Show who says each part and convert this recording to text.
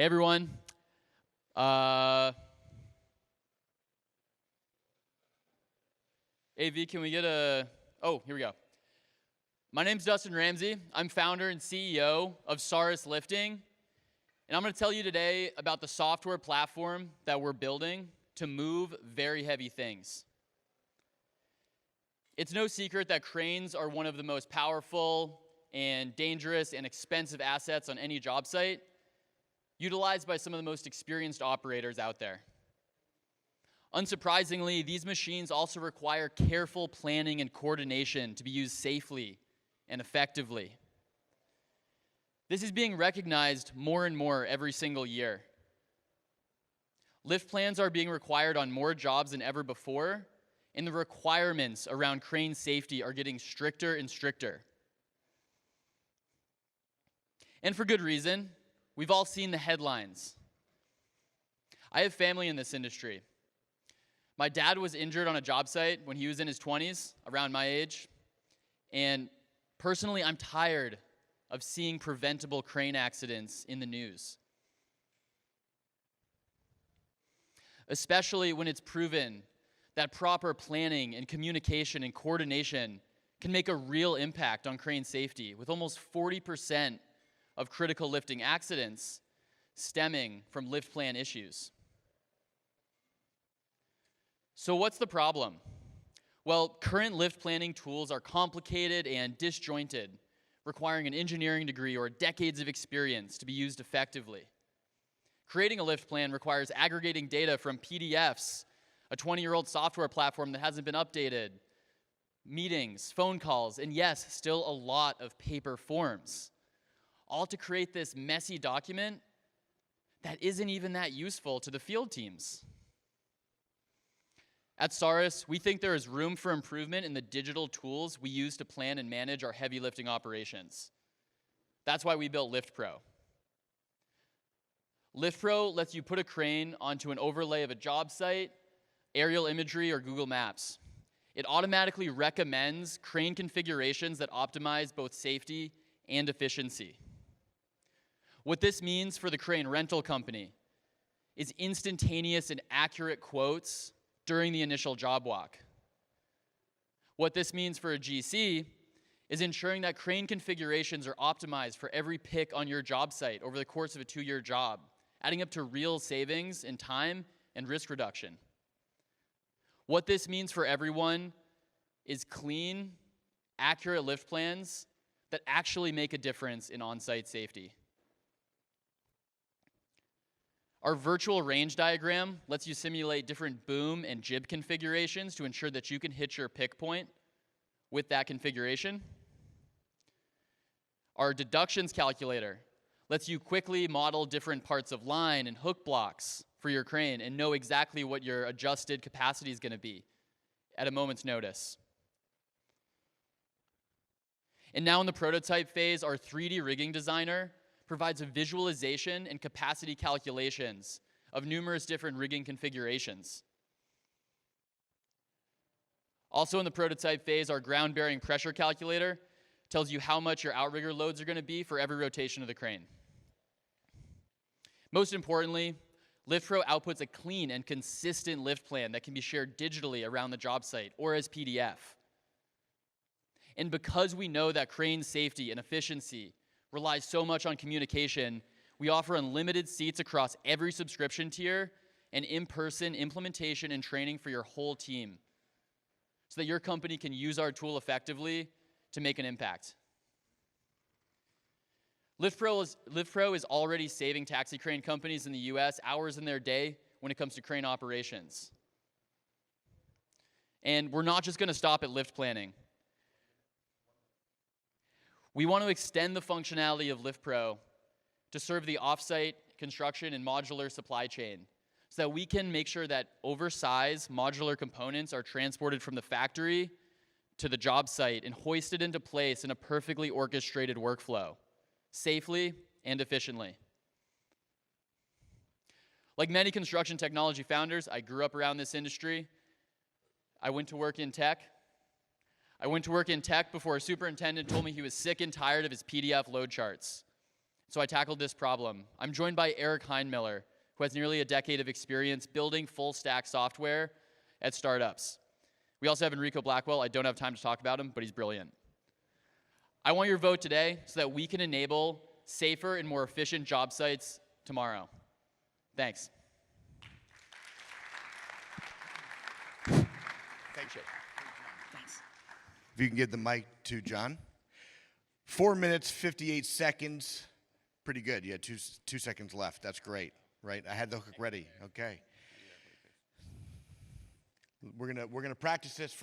Speaker 1: Hey everyone. AV, can we get a, oh, here we go. My name's Dustin Ramsey. I'm founder and CEO of Saris Lifting. And I'm gonna tell you today about the software platform that we're building to move very heavy things. It's no secret that cranes are one of the most powerful and dangerous and expensive assets on any job site, utilized by some of the most experienced operators out there. Unsurprisingly, these machines also require careful planning and coordination to be used safely and effectively. This is being recognized more and more every single year. Lift plans are being required on more jobs than ever before, and the requirements around crane safety are getting stricter and stricter. And for good reason. We've all seen the headlines. I have family in this industry. My dad was injured on a job site when he was in his 20s, around my age. And personally, I'm tired of seeing preventable crane accidents in the news. Especially when it's proven that proper planning and communication and coordination can make a real impact on crane safety, with almost 40% of critical lifting accidents stemming from lift plan issues. So what's the problem? Well, current lift planning tools are complicated and disjointed, requiring an engineering degree or decades of experience to be used effectively. Creating a lift plan requires aggregating data from PDFs, a 20-year-old software platform that hasn't been updated, meetings, phone calls, and yes, still a lot of paper forms, all to create this messy document that isn't even that useful to the field teams. At Saris, we think there is room for improvement in the digital tools we use to plan and manage our heavy lifting operations. That's why we built LiftPro. LiftPro lets you put a crane onto an overlay of a job site, aerial imagery, or Google Maps. It automatically recommends crane configurations that optimize both safety and efficiency. What this means for the crane rental company is instantaneous and accurate quotes during the initial job walk. What this means for a GC is ensuring that crane configurations are optimized for every pick on your job site over the course of a 2-year job, adding up to real savings in time and risk reduction. What this means for everyone is clean, accurate lift plans that actually make a difference in on-site safety. Our virtual range diagram lets you simulate different boom and jib configurations to ensure that you can hit your pick point with that configuration. Our deductions calculator lets you quickly model different parts of line and hook blocks for your crane and know exactly what your adjusted capacity is going to be at a moment's notice. And now in the prototype phase, our 3D rigging designer provides a visualization and capacity calculations of numerous different rigging configurations. Also in the prototype phase, our ground bearing pressure calculator tells you how much your outrigger loads are going to be for every rotation of the crane. Most importantly, LiftPro outputs a clean and consistent lift plan that can be shared digitally around the job site or as PDF. And because we know that crane safety and efficiency relies so much on communication, we offer unlimited seats across every subscription tier and in-person implementation and training for your whole team so that your company can use our tool effectively to make an impact. LiftPro is already saving taxi crane companies in the US hours in their day when it comes to crane operations. And we're not just going to stop at lift planning. We want to extend the functionality of LiftPro to serve the off-site construction and modular supply chain so that we can make sure that oversized modular components are transported from the factory to the job site and hoisted into place in a perfectly orchestrated workflow, safely and efficiently. Like many construction technology founders, I grew up around this industry. I went to work in tech. Before a superintendent told me he was sick and tired of his PDF load charts. So I tackled this problem. I'm joined by Eric Heinmiller, who has nearly a decade of experience building full-stack software at startups. We also have Enrico Blackwell. I don't have time to talk about him, but he's brilliant. I want your vote today so that we can enable safer and more efficient job sites tomorrow. Thanks.
Speaker 2: Thanks. If you can give the mic to John. 4 minutes, 58 seconds. Pretty good. You had two seconds left. That's great, right? I had the hook ready. Okay. We're gonna practice this for